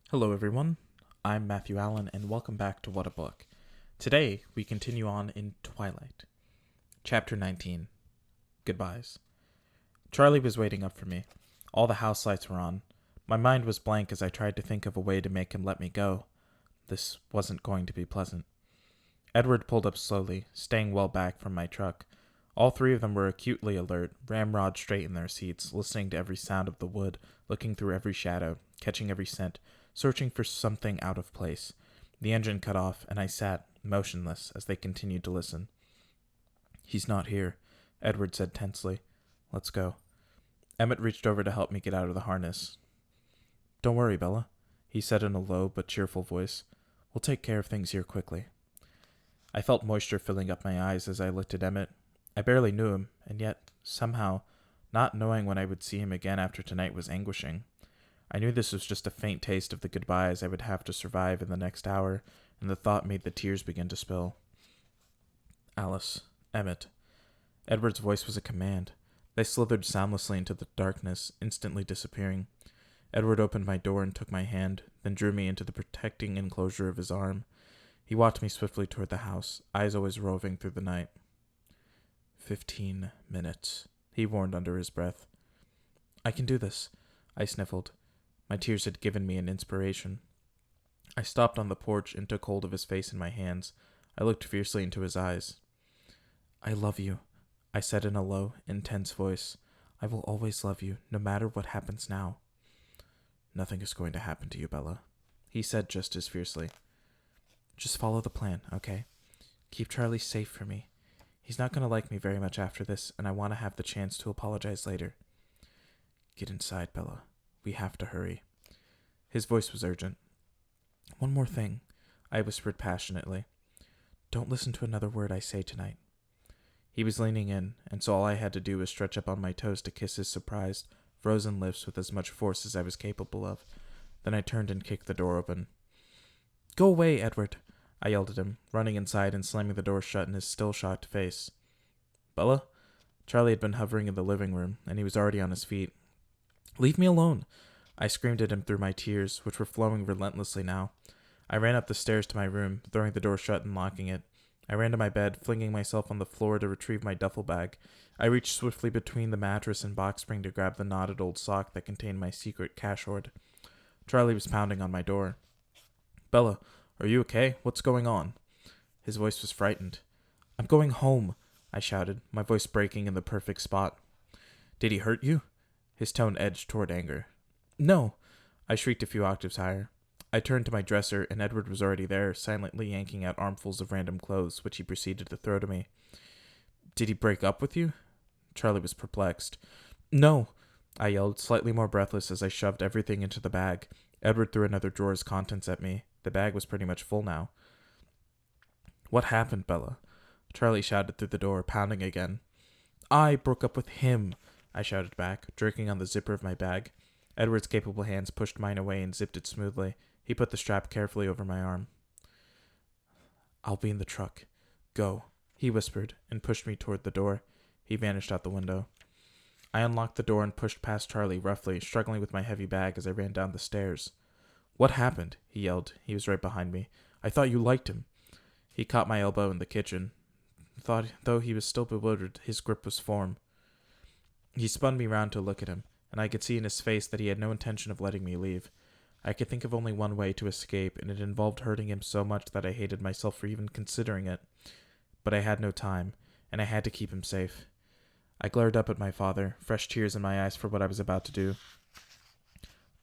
Hello everyone, I'm Matthew Allen and welcome back to What a Book. Today we continue on in Twilight. Chapter 19, Goodbyes. Charlie was waiting up for me. All the house lights were on. My mind was blank as I tried to think of a way to make him let me go. This wasn't going to be pleasant. Edward pulled up slowly, staying well back from my truck. All three of them were acutely alert, ramrod straight in their seats, listening to every sound of the wood, looking through every shadow, catching every scent, searching for something out of place. The engine cut off, and I sat, motionless, as they continued to listen. "He's not here," Edward said tensely. "Let's go." Emmett reached over to help me get out of the harness. "Don't worry, Bella," he said in a low but cheerful voice. "We'll take care of things here quickly." I felt moisture filling up my eyes as I looked at Emmett. I barely knew him, and yet, somehow, not knowing when I would see him again after tonight was anguishing. I knew this was just a faint taste of the goodbyes I would have to survive in the next hour, and the thought made the tears begin to spill. "Alice, Emmett." Edward's voice was a command. They slithered soundlessly into the darkness, instantly disappearing. Edward opened my door and took my hand, then drew me into the protecting enclosure of his arm. He walked me swiftly toward the house, eyes always roving through the night. 15 minutes, he warned under his breath. "I can do this," I sniffled. My tears had given me an inspiration. I stopped on the porch and took hold of his face in my hands. I looked fiercely into his eyes. "I love you," I said in a low, intense voice. "I will always love you, no matter what happens now." "Nothing is going to happen to you, Bella," he said just as fiercely. "Just follow the plan, okay? Keep Charlie safe for me. He's not going to like me very much after this, and I want to have the chance to apologize later." "Get inside, Bella. We have to hurry." His voice was urgent. "One more thing," I whispered passionately. "Don't listen to another word I say tonight." He was leaning in, and so all I had to do was stretch up on my toes to kiss his surprised, frozen lips with as much force as I was capable of. Then I turned and kicked the door open. "Go away, Edward," I yelled at him, running inside and slamming the door shut in his still shocked face. "Bella?" Charlie had been hovering in the living room, and he was already on his feet. "Leave me alone," I screamed at him through my tears, which were flowing relentlessly now. I ran up the stairs to my room, throwing the door shut and locking it. I ran to my bed, flinging myself on the floor to retrieve my duffel bag. I reached swiftly between the mattress and box spring to grab the knotted old sock that contained my secret cash hoard. Charlie was pounding on my door. "Bella, are you okay? What's going on?" His voice was frightened. "I'm going home," I shouted, my voice breaking in the perfect spot. "Did he hurt you?" His tone edged toward anger. "No," I shrieked a few octaves higher. I turned to my dresser, and Edward was already there, silently yanking out armfuls of random clothes, which he proceeded to throw to me. "Did he break up with you?" Charlie was perplexed. "No," I yelled, slightly more breathless as I shoved everything into the bag. Edward threw another drawer's contents at me. The bag was pretty much full now. "What happened, Bella?" Charlie shouted through the door, pounding again. "I broke up with him," I shouted back, jerking on the zipper of my bag. Edward's capable hands pushed mine away and zipped it smoothly. He put the strap carefully over my arm. "I'll be in the truck. Go," he whispered, and pushed me toward the door. He vanished out the window. I unlocked the door and pushed past Charlie roughly, struggling with my heavy bag as I ran down the stairs. "What happened?" he yelled. He was right behind me. "I thought you liked him." He caught my elbow in the kitchen. Though he was still bewildered, his grip was firm. He spun me round to look at him, and I could see in his face that he had no intention of letting me leave. I could think of only one way to escape, and it involved hurting him so much that I hated myself for even considering it. But I had no time, and I had to keep him safe. I glared up at my father, fresh tears in my eyes for what I was about to do.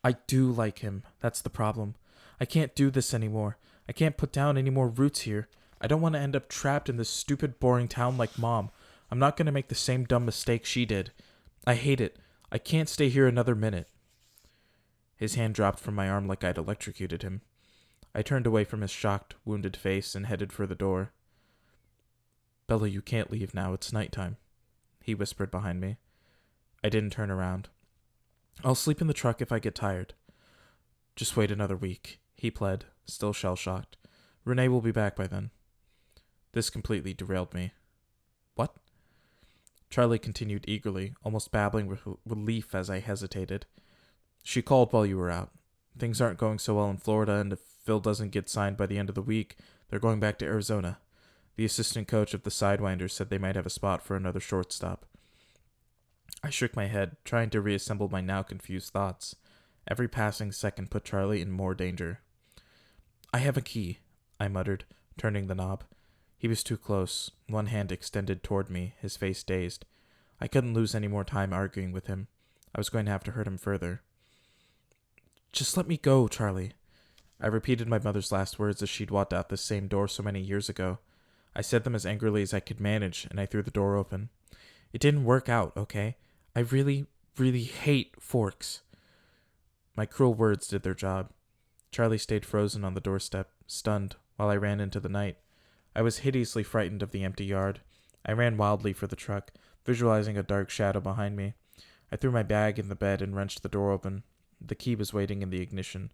"I do like him. That's the problem. I can't do this anymore. I can't put down any more roots here. I don't want to end up trapped in this stupid, boring town like Mom. I'm not going to make the same dumb mistake she did. I hate it. I can't stay here another minute." His hand dropped from my arm like I'd electrocuted him. I turned away from his shocked, wounded face and headed for the door. "Bella, you can't leave now. It's nighttime," he whispered behind me. I didn't turn around. "I'll sleep in the truck if I get tired." "Just wait another week," he pled, still shell-shocked. "Renee will be back by then." This completely derailed me. "What?" Charlie continued eagerly, almost babbling with relief as I hesitated. "She called while you were out. Things aren't going so well in Florida, and if Phil doesn't get signed by the end of the week, they're going back to Arizona. The assistant coach of the Sidewinders said they might have a spot for another shortstop. I shook my head, trying to reassemble my now confused thoughts. Every passing second put Charlie in more danger. I have a key, I muttered, turning the knob. He was too close, one hand extended toward me, his face dazed. I couldn't lose any more time arguing with him. I was going to have to hurt him further. Just let me go, Charlie. I repeated my mother's last words as she'd walked out this same door so many years ago. I said them as angrily as I could manage, and I threw the door open. It didn't work out, okay? I really, really hate forks. My cruel words did their job. Charlie stayed frozen on the doorstep, stunned, while I ran into the night. I was hideously frightened of the empty yard. I ran wildly for the truck, visualizing a dark shadow behind me. I threw my bag in the bed and wrenched the door open. The key was waiting in the ignition.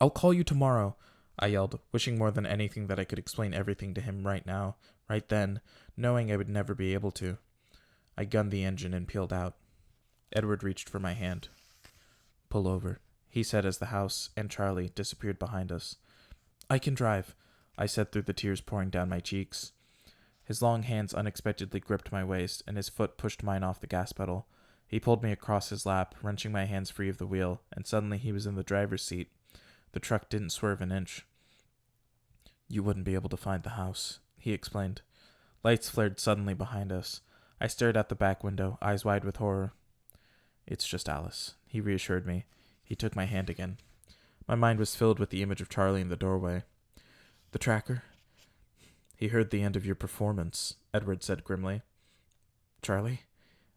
I'll call you tomorrow, I yelled, wishing more than anything that I could explain everything to him right now, right then, knowing I would never be able to. I gunned the engine and peeled out. Edward reached for my hand. Pull over, he said as the house and Charlie disappeared behind us. I can drive, I said through the tears pouring down my cheeks. His long hands unexpectedly gripped my waist, and his foot pushed mine off the gas pedal. He pulled me across his lap, wrenching my hands free of the wheel, and suddenly he was in the driver's seat. The truck didn't swerve an inch. You wouldn't be able to find the house, he explained. Lights flared suddenly behind us. I stared out the back window, eyes wide with horror. It's just Alice, he reassured me. He took my hand again. My mind was filled with the image of Charlie in the doorway. The tracker? He heard the end of your performance, Edward said grimly. Charlie?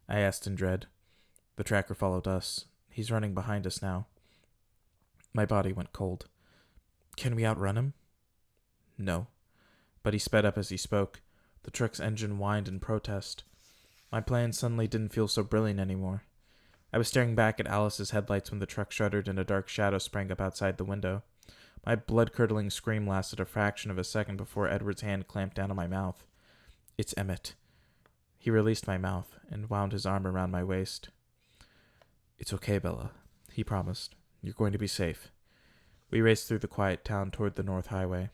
I asked in dread. The tracker followed us. He's running behind us now. My body went cold. Can we outrun him? No. But he sped up as he spoke. The truck's engine whined in protest. My plan suddenly didn't feel so brilliant anymore. I was staring back at Alice's headlights when the truck shuddered and a dark shadow sprang up outside the window. My blood-curdling scream lasted a fraction of a second before Edward's hand clamped down on my mouth. It's Emmett. He released my mouth and wound his arm around my waist. It's okay, Bella, he promised. You're going to be safe. We raced through the quiet town toward the North Highway.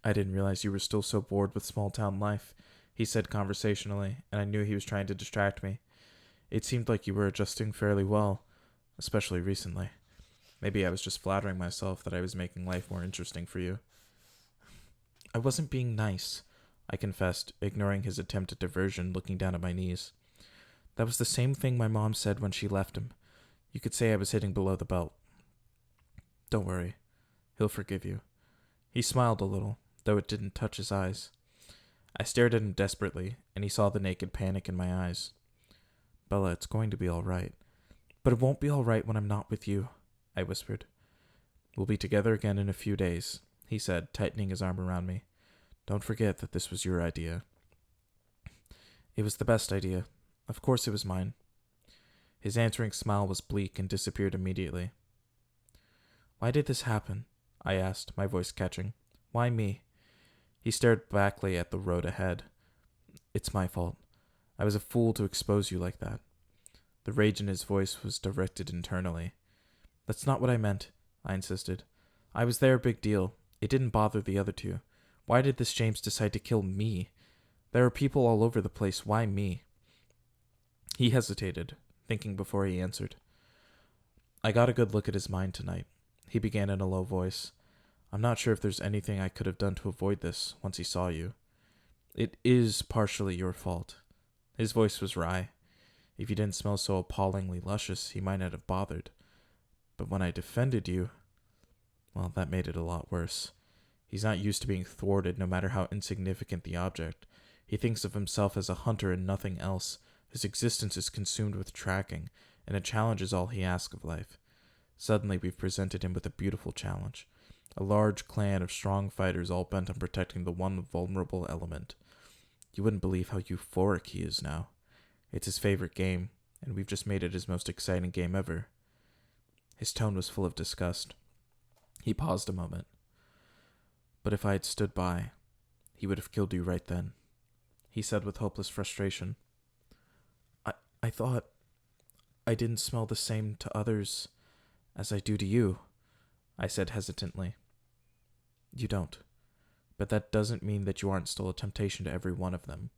I didn't realize you were still so bored with small-town life, he said conversationally, and I knew he was trying to distract me. It seemed like you were adjusting fairly well, especially recently. Maybe I was just flattering myself that I was making life more interesting for you. I wasn't being nice, I confessed, ignoring his attempt at diversion, looking down at my knees. That was the same thing my mom said when she left him. You could say I was hitting below the belt. Don't worry. He'll forgive you. He smiled a little, though it didn't touch his eyes. I stared at him desperately, and he saw the naked panic in my eyes. Bella, it's going to be all right. But it won't be all right when I'm not with you, I whispered. We'll be together again in a few days, he said, tightening his arm around me. Don't forget that this was your idea. It was the best idea. Of course it was mine. His answering smile was bleak and disappeared immediately. Why did this happen? I asked, my voice catching. Why me? He stared blackly at the road ahead. It's my fault. I was a fool to expose you like that. The rage in his voice was directed internally. That's not what I meant, I insisted. I was their big deal. It didn't bother the other two. Why did this James decide to kill me? There are people all over the place. Why me? He hesitated, thinking before he answered. I got a good look at his mind tonight. He began in a low voice. I'm not sure if there's anything I could have done to avoid this once he saw you. It is partially your fault. His voice was wry. If you didn't smell so appallingly luscious, he might not have bothered. But when I defended you, well, that made it a lot worse. He's not used to being thwarted, no matter how insignificant the object. He thinks of himself as a hunter and nothing else. His existence is consumed with tracking, and a challenge is all he asks of life. Suddenly, we've presented him with a beautiful challenge. A large clan of strong fighters all bent on protecting the one vulnerable element. You wouldn't believe how euphoric he is now. It's his favorite game, and we've just made it his most exciting game ever. His tone was full of disgust. He paused a moment. But if I had stood by, he would have killed you right then, he said with hopeless frustration. I thought I didn't smell the same to others As I do to you, I said hesitantly. You don't. But that doesn't mean that you aren't still a temptation to every one of them.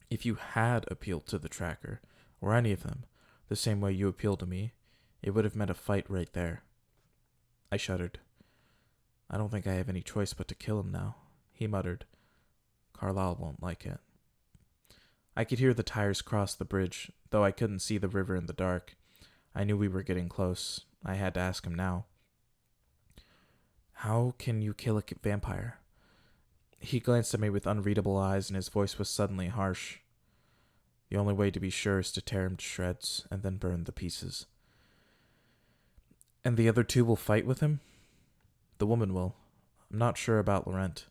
If you had appealed to the tracker, or any of them, the same way you appeal to me, it would have meant a fight right there. I shuddered. I don't think I have any choice but to kill him now, he muttered. Carlisle won't like it. I could hear the tires cross the bridge, though I couldn't see the river in the dark. I knew we were getting close. I had to ask him now. How can you kill a vampire? He glanced at me with unreadable eyes, and his voice was suddenly harsh. The only way to be sure is to tear him to shreds, and then burn the pieces. And the other two will fight with him? The woman will. I'm not sure about Laurent.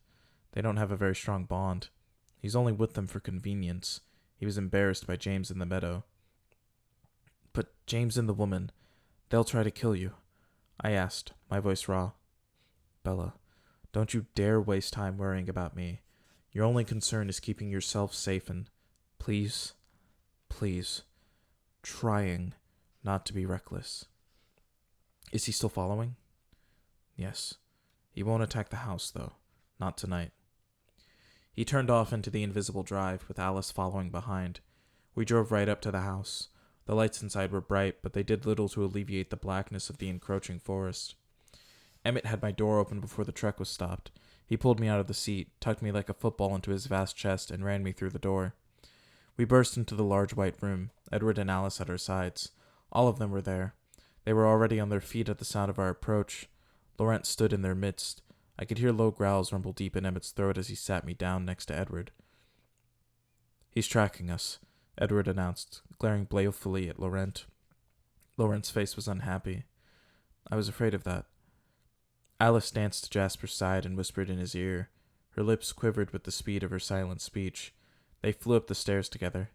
They don't have a very strong bond. He's only with them for convenience. He was embarrassed by James in the meadow. But James and the woman, they'll try to kill you, I asked, my voice raw. Bella, don't you dare waste time worrying about me. Your only concern is keeping yourself safe and, please, trying not to be reckless. Is he still following? Yes. He won't attack the house, though. Not tonight. He turned off into the invisible drive, with Alice following behind. We drove right up to the house. The lights inside were bright, but they did little to alleviate the blackness of the encroaching forest. Emmett had my door open before the truck was stopped. He pulled me out of the seat, tucked me like a football into his vast chest, and ran me through the door. We burst into the large white room, Edward and Alice at our sides. All of them were there. They were already on their feet at the sound of our approach. Laurent stood in their midst. I could hear low growls rumble deep in Emmett's throat as he sat me down next to Edward. He's tracking us, Edward announced, glaring balefully at Laurent. Laurent's face was unhappy. I was afraid of that. Alice danced to Jasper's side and whispered in his ear. Her lips quivered with the speed of her silent speech. They flew up the stairs together.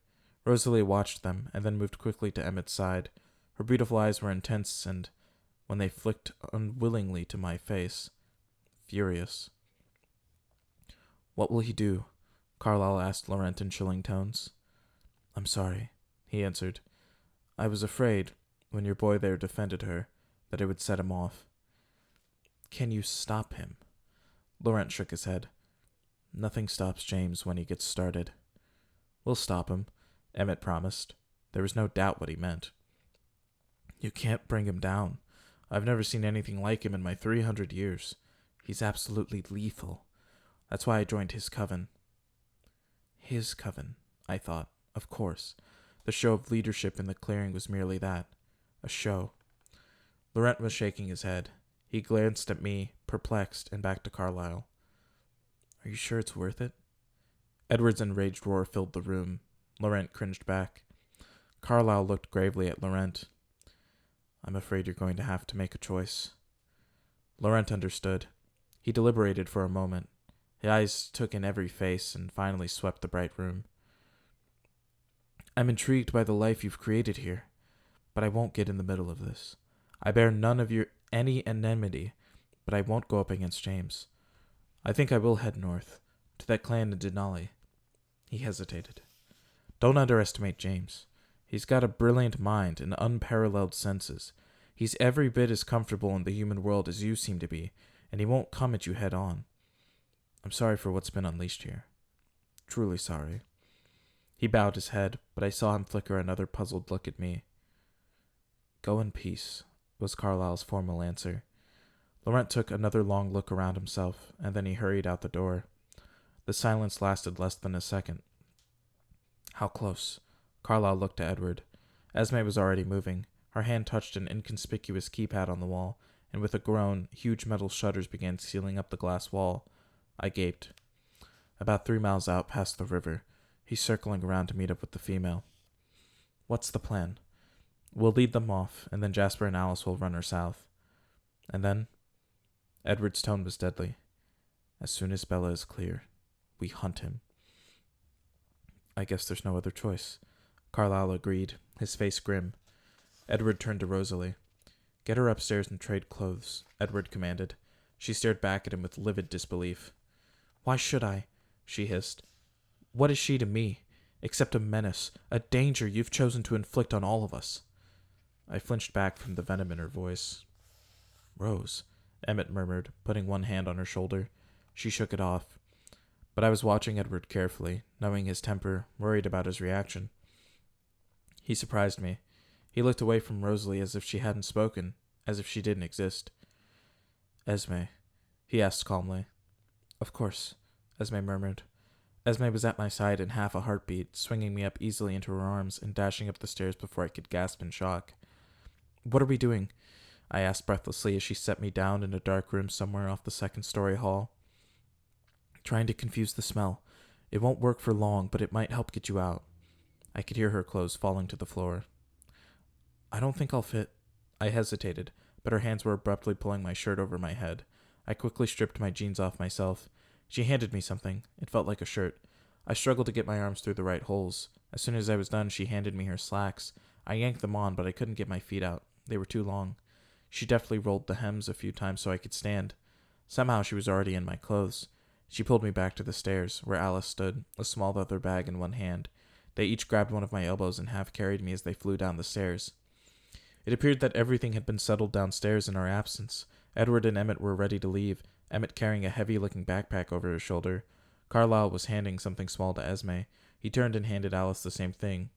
Rosalie watched them, and then moved quickly to Emmett's side. Her beautiful eyes were intense, and, when they flicked unwillingly to my face, furious. What will he do? Carlisle asked Laurent in chilling tones. I'm sorry, he answered. I was afraid, when your boy there defended her, that it would set him off. Can you stop him? Laurent shook his head. Nothing stops James when he gets started. We'll stop him, Emmett promised. There was no doubt what he meant. You can't bring him down. I've never seen anything like him in my 300 years. He's absolutely lethal. That's why I joined his coven. His coven, I thought, of course. The show of leadership in the clearing was merely that, a show. Laurent was shaking his head. He glanced at me, perplexed, and back to Carlisle. Are you sure it's worth it? Edward's enraged roar filled the room. Laurent cringed back. Carlisle looked gravely at Laurent. I'm afraid you're going to have to make a choice. Laurent understood. He deliberated for a moment. His eyes took in every face and finally swept the bright room. I'm intrigued by the life you've created here, but I won't get in the middle of this. I bear none of your any enmity, but I won't go up against James. I think I will head north, to that clan in Denali. He hesitated. Don't underestimate James. He's got a brilliant mind and unparalleled senses. He's every bit as comfortable in the human world as you seem to be, and he won't come at you head on. I'm sorry for what's been unleashed here. Truly sorry. He bowed his head, but I saw him flicker another puzzled look at me. Go in peace, was Carlisle's formal answer. Laurent took another long look around himself, and then he hurried out the door. The silence lasted less than a second. How close? Carlisle looked to Edward. Esme was already moving. Her hand touched an inconspicuous keypad on the wall, and with a groan, huge metal shutters began sealing up the glass wall. I gaped. About 3 miles out past the river. He's circling around to meet up with the female. What's the plan? We'll lead them off, and then Jasper and Alice will run her south. And then? Edward's tone was deadly. As soon as Bella is clear, we hunt him. I guess there's no other choice. Carlisle agreed, his face grim. Edward turned to Rosalie. Get her upstairs and trade clothes, Edward commanded. She stared back at him with livid disbelief. Why should I? She hissed. What is she to me, except a menace, a danger you've chosen to inflict on all of us? I flinched back from the venom in her voice. Rose, Emmett murmured, putting one hand on her shoulder. She shook it off. But I was watching Edward carefully, knowing his temper, worried about his reaction. He surprised me. He looked away from Rosalie as if she hadn't spoken, as if she didn't exist. Esme, he asked calmly. Of course, Esme murmured. Esme was at my side in half a heartbeat, swinging me up easily into her arms and dashing up the stairs before I could gasp in shock. What are we doing? I asked breathlessly as she set me down in a dark room somewhere off the second-story hall. Trying to confuse the smell. It won't work for long, but it might help get you out. I could hear her clothes falling to the floor. I don't think I'll fit. I hesitated, but her hands were abruptly pulling my shirt over my head. I quickly stripped my jeans off myself. She handed me something. It felt like a shirt. I struggled to get my arms through the right holes. As soon as I was done, she handed me her slacks. I yanked them on, but I couldn't get my feet out. They were too long. She deftly rolled the hems a few times so I could stand. Somehow she was already in my clothes. She pulled me back to the stairs, where Alice stood, a small leather bag in one hand. They each grabbed one of my elbows and half-carried me as they flew down the stairs. It appeared that everything had been settled downstairs in our absence. Edward and Emmett were ready to leave, Emmett carrying a heavy-looking backpack over his shoulder. Carlyle was handing something small to Esme. He turned and handed Alice the same thing.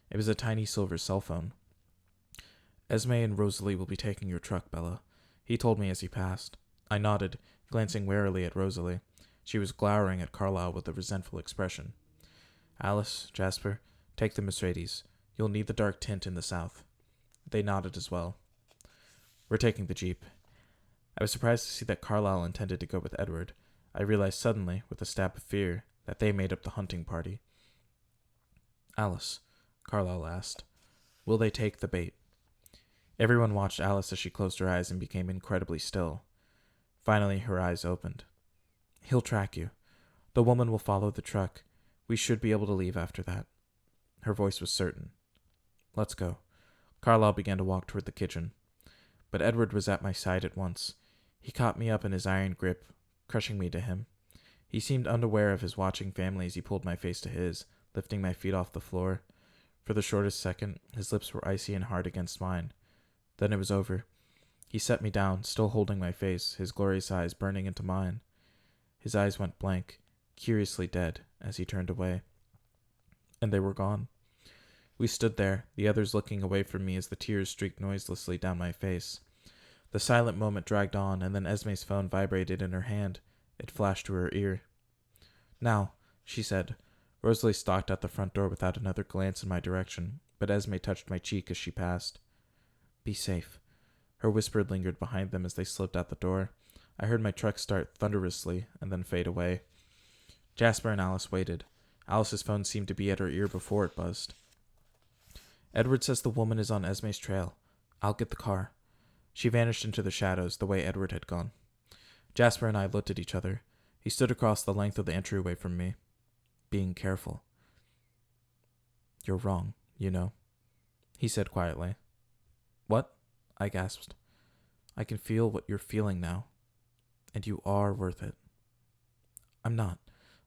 It was a tiny silver cell phone. Esme and Rosalie will be taking your truck, Bella, he told me as he passed. I nodded, glancing warily at Rosalie. She was glowering at Carlyle with a resentful expression. Alice, Jasper, take the Mercedes. You'll need the dark tint in the south. They nodded as well. We're taking the Jeep. I was surprised to see that Carlyle intended to go with Edward. I realized suddenly, with a stab of fear, that they made up the hunting party. Alice, Carlyle asked, will they take the bait? Everyone watched Alice as she closed her eyes and became incredibly still. Finally, her eyes opened. He'll track you. The woman will follow the truck. We should be able to leave after that. Her voice was certain. Let's go. Carlyle began to walk toward the kitchen. But Edward was at my side at once. He caught me up in his iron grip, crushing me to him. He seemed unaware of his watching family as he pulled my face to his, lifting my feet off the floor. For the shortest second, his lips were icy and hard against mine. Then it was over. He set me down, still holding my face, his glorious eyes burning into mine. His eyes went blank, curiously dead, as he turned away. And they were gone. We stood there, the others looking away from me as the tears streaked noiselessly down my face. The silent moment dragged on, and then Esme's phone vibrated in her hand. It flashed to her ear. Now, she said. Rosalie stalked out the front door without another glance in my direction, but Esme touched my cheek as she passed. Be safe. Her whisper lingered behind them as they slipped out the door. I heard my truck start thunderously and then fade away. Jasper and Alice waited. Alice's phone seemed to be at her ear before it buzzed. Edward says the woman is on Esme's trail. I'll get the car. She vanished into the shadows the way Edward had gone. Jasper and I looked at each other. He stood across the length of the entryway from me. Being careful. You're wrong, you know, he said quietly. What? I gasped. I can feel what you're feeling now. And you are worth it. I'm not,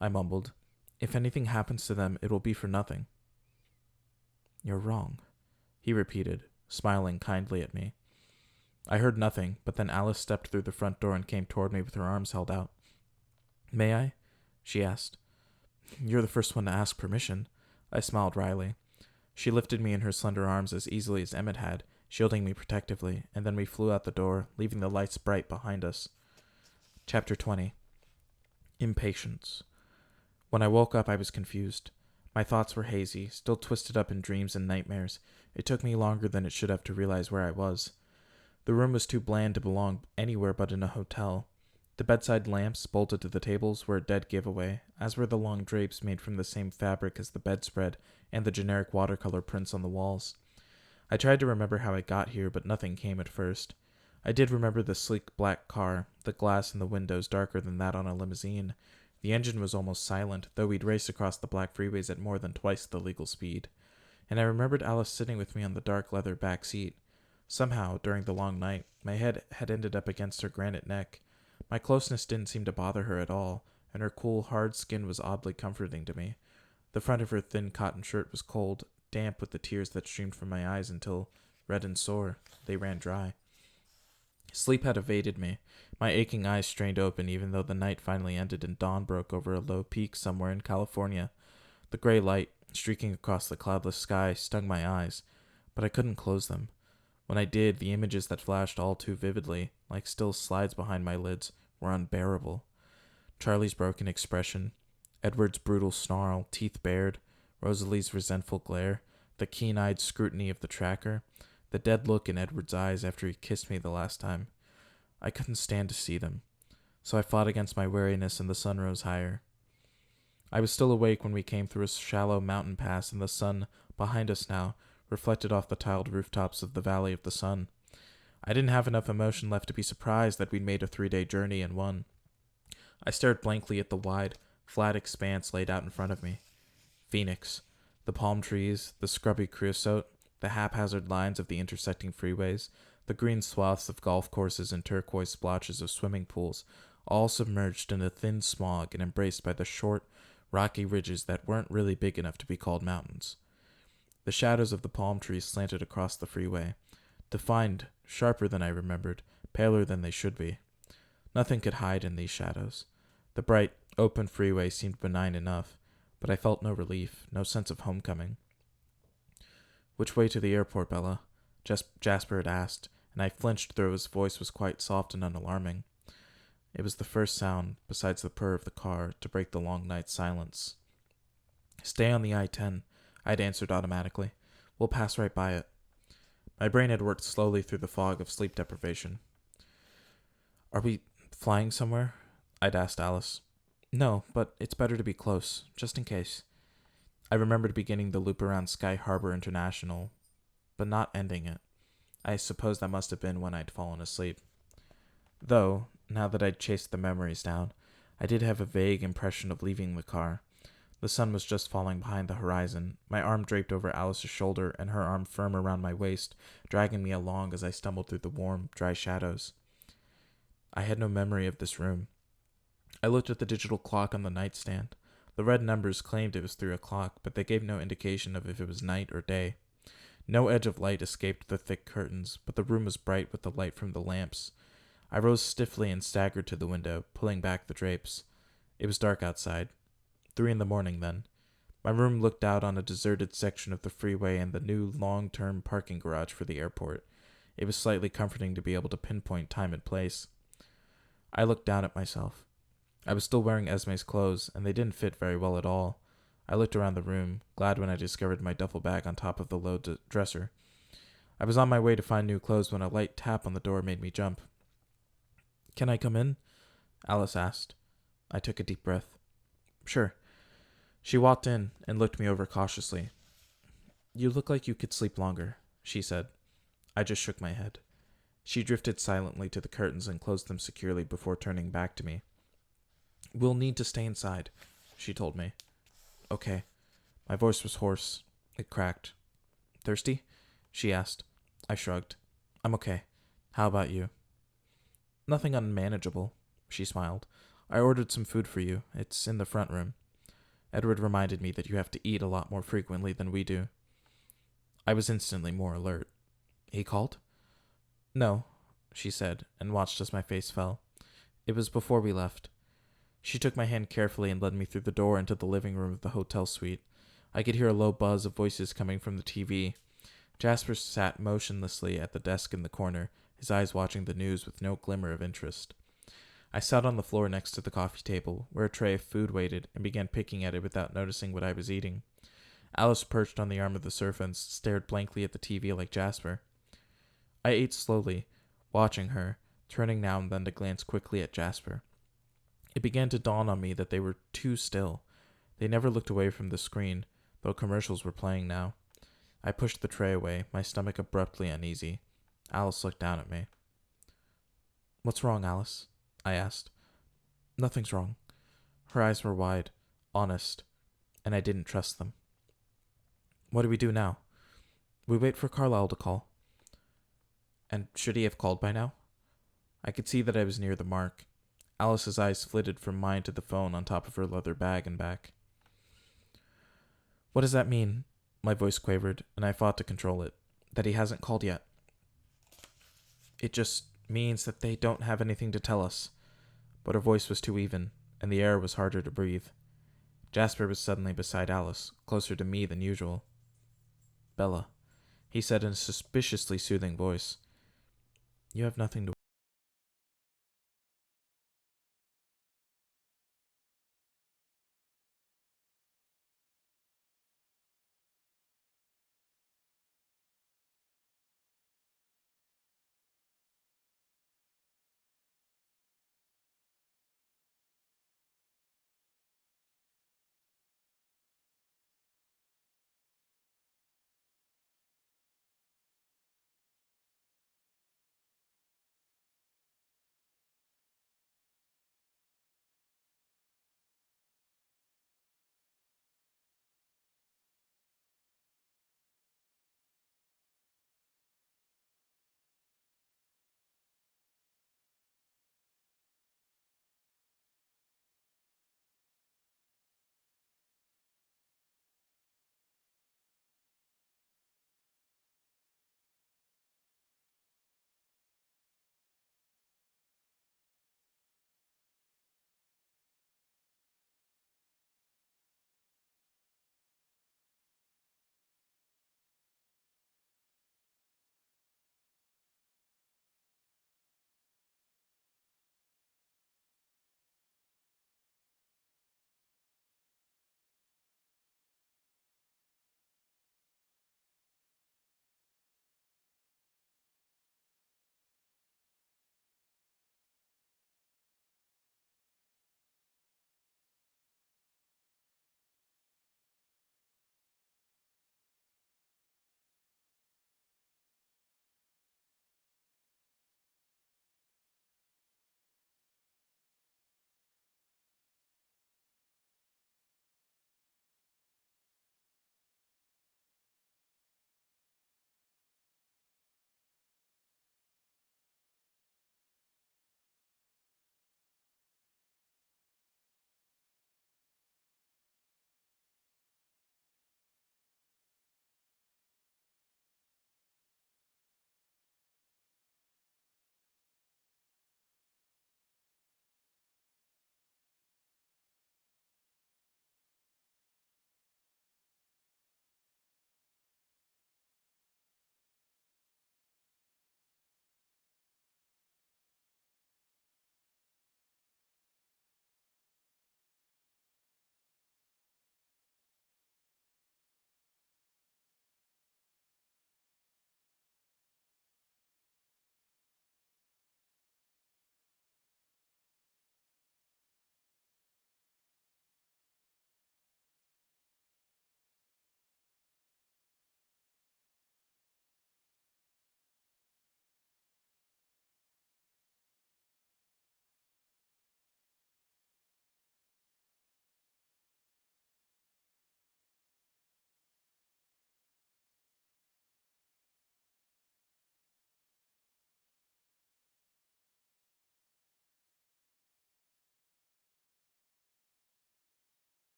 I mumbled. If anything happens to them, it will be for nothing. You're wrong, he repeated, smiling kindly at me. I heard nothing, but then Alice stepped through the front door and came toward me with her arms held out. May I? She asked. You're the first one to ask permission, I smiled wryly. She lifted me in her slender arms as easily as Emmett had, shielding me protectively, and then we flew out the door, leaving the lights bright behind us. Chapter 20. Impatience. When I woke up, I was confused. My thoughts were hazy, still twisted up in dreams and nightmares. It took me longer than it should have to realize where I was. The room was too bland to belong anywhere but in a hotel. The bedside lamps, bolted to the tables, were a dead giveaway, as were the long drapes made from the same fabric as the bedspread and the generic watercolor prints on the walls. I tried to remember how I got here, but nothing came at first. I did remember the sleek black car, the glass in the windows darker than that on a limousine. The engine was almost silent, though we'd raced across the black freeways at more than twice the legal speed. And I remembered Alice sitting with me on the dark leather back seat. Somehow, during the long night, my head had ended up against her granite neck. My closeness didn't seem to bother her at all, and her cool, hard skin was oddly comforting to me. The front of her thin cotton shirt was cold, damp with the tears that streamed from my eyes until, red and sore. They ran dry. Sleep had evaded me. My aching eyes strained open even though the night finally ended and dawn broke over a low peak somewhere in California. The gray light, streaking across the cloudless sky, stung my eyes, but I couldn't close them. When I did, the images that flashed all too vividly, like still slides behind my lids, were unbearable. Charlie's broken expression, Edward's brutal snarl, teeth bared, Rosalie's resentful glare, the keen-eyed scrutiny of the tracker, the dead look in Edward's eyes after he kissed me the last time. I couldn't stand to see them, so I fought against my weariness and the sun rose higher. I was still awake when we came through a shallow mountain pass, and the sun, behind us now, reflected off the tiled rooftops of the Valley of the Sun. I didn't have enough emotion left to be surprised that we'd made a 3-day journey in one. I stared blankly at the wide, flat expanse laid out in front of me. Phoenix. The palm trees, the scrubby creosote, the haphazard lines of the intersecting freeways, the green swaths of golf courses and turquoise splotches of swimming pools, all submerged in a thin smog and embraced by the short, rocky ridges that weren't really big enough to be called mountains. The shadows of the palm trees slanted across the freeway, defined, sharper than I remembered, paler than they should be. Nothing could hide in these shadows. The bright, open freeway seemed benign enough, but I felt no relief, no sense of homecoming. "Which way to the airport, Bella?" Jasper had asked, and I flinched though his voice was quite soft and unalarming. It was the first sound, besides the purr of the car, to break the long night silence. "Stay on the I-10, I'd answered automatically. "We'll pass right by it." My brain had worked slowly through the fog of sleep deprivation. "Are we flying somewhere?" I'd asked Alice. "No, but it's better to be close, just in case." I remembered beginning the loop around Sky Harbor International, but not ending it. I suppose that must have been when I'd fallen asleep. Though, now that I'd chased the memories down, I did have a vague impression of leaving the car. The sun was just falling behind the horizon, my arm draped over Alice's shoulder and her arm firm around my waist, dragging me along as I stumbled through the warm, dry shadows. I had no memory of this room. I looked at the digital clock on the nightstand. The red numbers claimed it was 3 o'clock, but they gave no indication of if it was night or day. No edge of light escaped the thick curtains, but the room was bright with the light from the lamps. I rose stiffly and staggered to the window, pulling back the drapes. It was dark outside. 3 in the morning, then. My room looked out on a deserted section of the freeway and the new long-term parking garage for the airport. It was slightly comforting to be able to pinpoint time and place. I looked down at myself. I was still wearing Esme's clothes, and they didn't fit very well at all. I looked around the room, glad when I discovered my duffel bag on top of the low dresser. I was on my way to find new clothes when a light tap on the door made me jump. "Can I come in?" Alice asked. I took a deep breath. "Sure." She walked in and looked me over cautiously. "You look like you could sleep longer," she said. I just shook my head. She drifted silently to the curtains and closed them securely before turning back to me. "We'll need to stay inside," she told me. "Okay." My voice was hoarse. It cracked. "Thirsty?" she asked. I shrugged. "I'm okay. How about you?" "Nothing unmanageable," she smiled. "I ordered some food for you. It's in the front room. Edward reminded me that you have to eat a lot more frequently than we do." I was instantly more alert. "He called?" "No," she said, and watched as my face fell. "It was before we left." She took my hand carefully and led me through the door into the living room of the hotel suite. I could hear a low buzz of voices coming from the TV. Jasper sat motionlessly at the desk in the corner, his eyes watching the news with no glimmer of interest. I sat on the floor next to the coffee table, where a tray of food waited, and began picking at it without noticing what I was eating. Alice perched on the arm of the sofa and stared blankly at the TV like Jasper. I ate slowly, watching her, turning now and then to glance quickly at Jasper. It began to dawn on me that they were too still. They never looked away from the screen, though commercials were playing now. I pushed the tray away, my stomach abruptly uneasy. Alice looked down at me. "What's wrong, Alice?" I asked. "Nothing's wrong." Her eyes were wide, honest, and I didn't trust them. "What do we do now?" "We wait for Carlisle to call." "And should he have called by now?" I could see that I was near the mark. Alice's eyes flitted from mine to the phone on top of her leather bag and back. "What does that mean?" My voice quavered, and I fought to control it. that he hasn't called yet. It just means that they don't have anything to tell us. But her voice was too even, and the air was harder to breathe. Jasper was suddenly beside Alice, closer to me than usual. Bella, he said in a suspiciously soothing voice, you have nothing to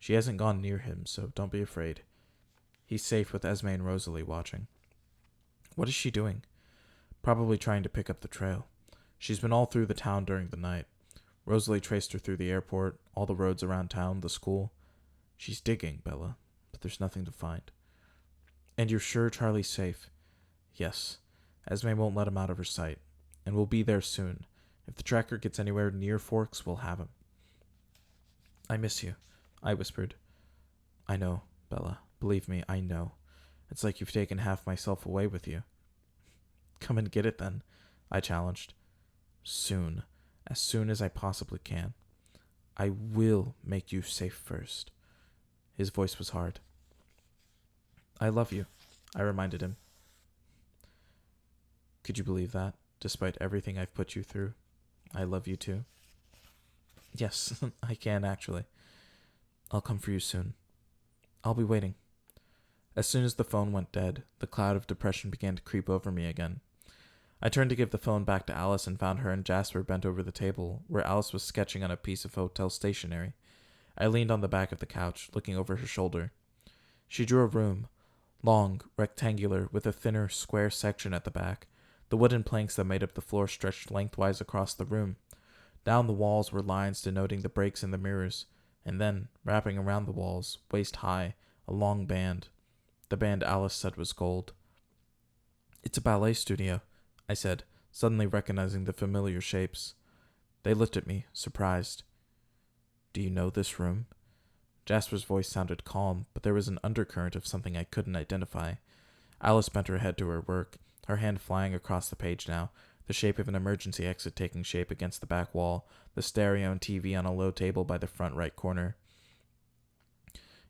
She hasn't gone near him, so don't be afraid. He's safe with Esme and Rosalie watching. What is she doing? Probably trying to pick up the trail. She's been all through the town during the night. Rosalie traced her through the airport, all the roads around town, the school. She's digging, Bella, but there's nothing to find. And you're sure Charlie's safe? Yes. Esme won't let him out of her sight, and we'll be there soon. If the tracker gets anywhere near Forks, we'll have him. I miss you, I whispered. I know, Bella. Believe me, I know. It's like you've taken half myself away with you. Come and get it then, I challenged. Soon. As soon as I possibly can. I will make you safe first. His voice was hard. I love you, I reminded him. Could you believe that? Despite everything I've put you through, I love you too. Yes, I can actually. I'll come for you soon. I'll be waiting. As soon as the phone went dead, the cloud of depression began to creep over me again. I turned to give the phone back to Alice and found her and Jasper bent over the table, where Alice was sketching on a piece of hotel stationery. I leaned on the back of the couch, looking over her shoulder. She drew a room, long, rectangular, with a thinner, square section at the back. The wooden planks that made up the floor stretched lengthwise across the room. Down the walls were lines denoting the breaks in the mirrors, and then, wrapping around the walls, waist high, a long band. The band Alice said was gold. It's a ballet studio, I said, suddenly recognizing the familiar shapes. They looked at me, surprised. Do you know this room? Jasper's voice sounded calm, but there was an undercurrent of something I couldn't identify. Alice bent her head to her work, her hand flying across the page now, the shape of an emergency exit taking shape against the back wall, the stereo and TV on a low table by the front right corner.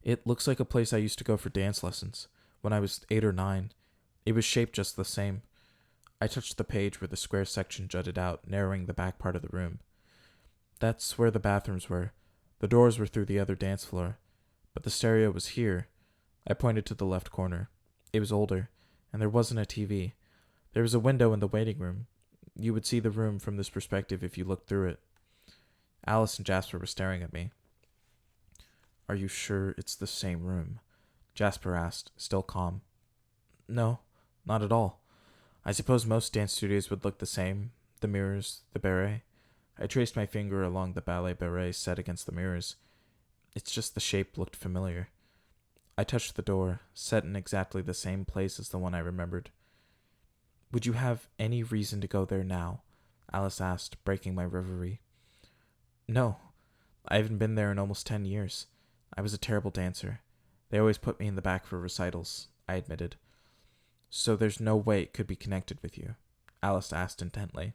It looks like a place I used to go for dance lessons, when I was 8 or 9. It was shaped just the same. I touched the page where the square section jutted out, narrowing the back part of the room. That's where the bathrooms were. The doors were through the other dance floor. But the stereo was here. I pointed to the left corner. It was older, and there wasn't a TV. There was a window in the waiting room. You would see the room from this perspective if you looked through it. Alice and Jasper were staring at me. Are you sure it's the same room? Jasper asked, still calm. No, not at all. I suppose most dance studios would look the same. The mirrors, the beret. I traced my finger along the ballet beret set against the mirrors. It's just the shape looked familiar. I touched the door, set in exactly the same place as the one I remembered. Would you have any reason to go there now? Alice asked, breaking my reverie. No, I haven't been there in almost 10 years. I was a terrible dancer. They always put me in the back for recitals, I admitted. So there's no way it could be connected with you? Alice asked intently.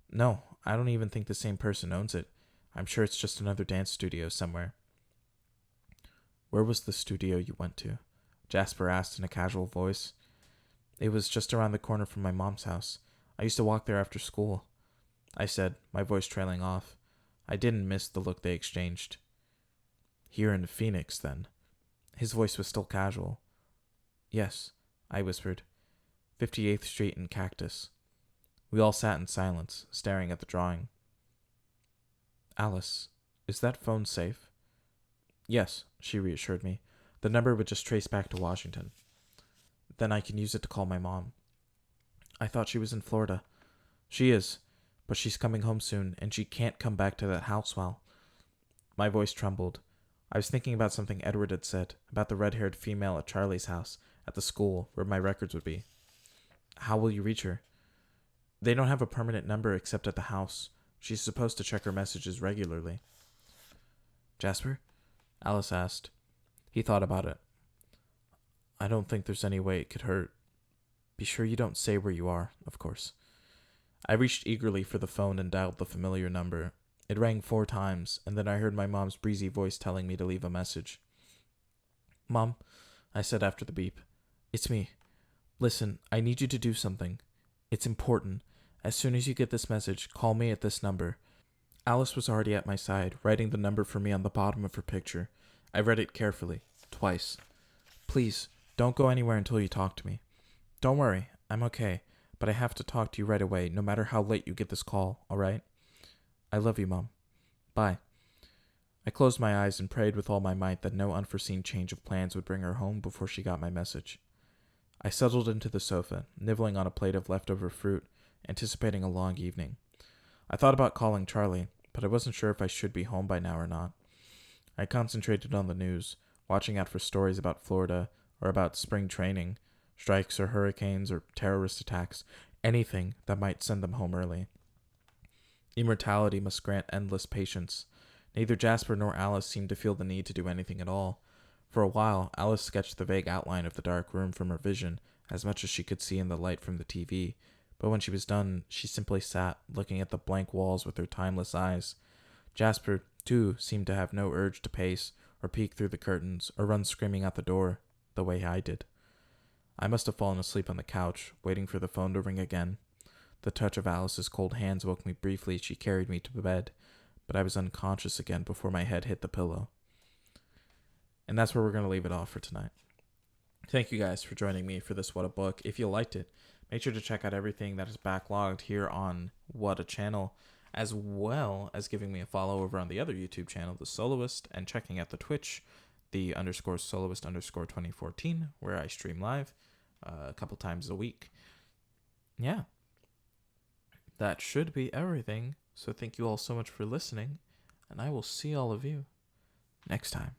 No, I don't even think the same person owns it. I'm sure it's just another dance studio somewhere. Where was the studio you went to? Jasper asked in a casual voice. It was just around the corner from my mom's house. I used to walk there after school, I said, my voice trailing off. I didn't miss the look they exchanged. Here in Phoenix, then? His voice was still casual. Yes, I whispered. 58th Street and Cactus. We all sat in silence, staring at the drawing. Alice, is that phone safe? Yes, she reassured me. The number would just trace back to Washington. Then I can use it to call my mom. I thought she was in Florida. She is, but she's coming home soon, and she can't come back to that house while... My voice trembled. I was thinking about something Edward had said, about the red-haired female at Charlie's house, at the school, where my records would be. How will you reach her? They don't have a permanent number except at the house. She's supposed to check her messages regularly. Jasper? Alice asked. He thought about it. I don't think there's any way it could hurt. Be sure you don't say where you are, of course. I reached eagerly for the phone and dialed the familiar number. It rang 4 times, and then I heard my mom's breezy voice telling me to leave a message. Mom, I said after the beep. It's me. Listen, I need you to do something. It's important. As soon as you get this message, call me at this number. Alice was already at my side, writing the number for me on the bottom of her picture. I read it carefully, twice. Please, don't go anywhere until you talk to me. Don't worry, I'm okay, but I have to talk to you right away, no matter how late you get this call, all right? I love you, Mom. Bye. I closed my eyes and prayed with all my might that no unforeseen change of plans would bring her home before she got my message. I settled into the sofa, nibbling on a plate of leftover fruit, anticipating a long evening. I thought about calling Charlie, but I wasn't sure if I should be home by now or not. I concentrated on the news, watching out for stories about Florida or about spring training, strikes or hurricanes or terrorist attacks, anything that might send them home early. Immortality must grant endless patience. Neither Jasper nor Alice seemed to feel the need to do anything at all. For a while, Alice sketched the vague outline of the dark room from her vision, as much as she could see in the light from the TV, but when she was done, she simply sat, looking at the blank walls with her timeless eyes. Jasper, too, seemed to have no urge to pace, or peek through the curtains, or run screaming out the door, the way I did. I must have fallen asleep on the couch, waiting for the phone to ring again. The touch of Alice's cold hands woke me briefly as she carried me to bed, but I was unconscious again before my head hit the pillow. And that's where we're going to leave it off for tonight. Thank you guys for joining me for this What a Book. If you liked it, make sure to check out everything that is backlogged here on Whatta channel, as well as giving me a follow over on the other YouTube channel, The Soloist, and checking out the Twitch, the _soloist_2014, where I stream live a couple times a week. Yeah. That should be everything. So thank you all so much for listening, and I will see all of you next time.